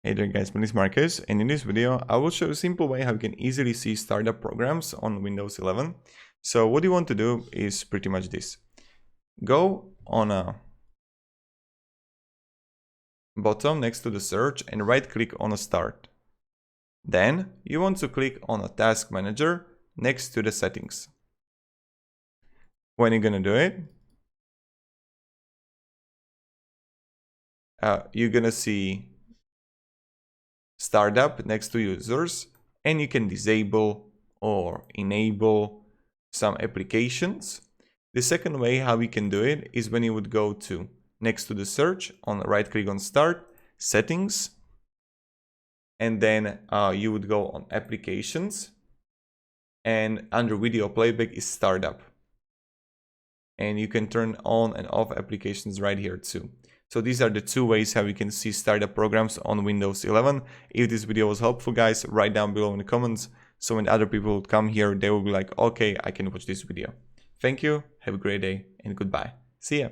Hey there guys, my name is Marcus, and in this video I will show a simple way how you can easily see startup programs on Windows 11. So what you want to do is pretty much this. Go on a bottom next to the search and right click on a start. Then you want to click on a task manager next to the settings. When you're gonna do it, you're gonna see startup next to users, and you can disable or enable some applications. The second way how we can do it is when you would go to next to the search, on right click on start, settings, and then you would go on applications, and under video playback is startup, and you can turn on and off applications right here too. So these are the two ways how you can see startup programs on Windows 11. If this video was helpful, guys, write down below in the comments, so when other people would come here, they will be like, okay, I can watch this video. Thank you, have a great day, and goodbye. See ya.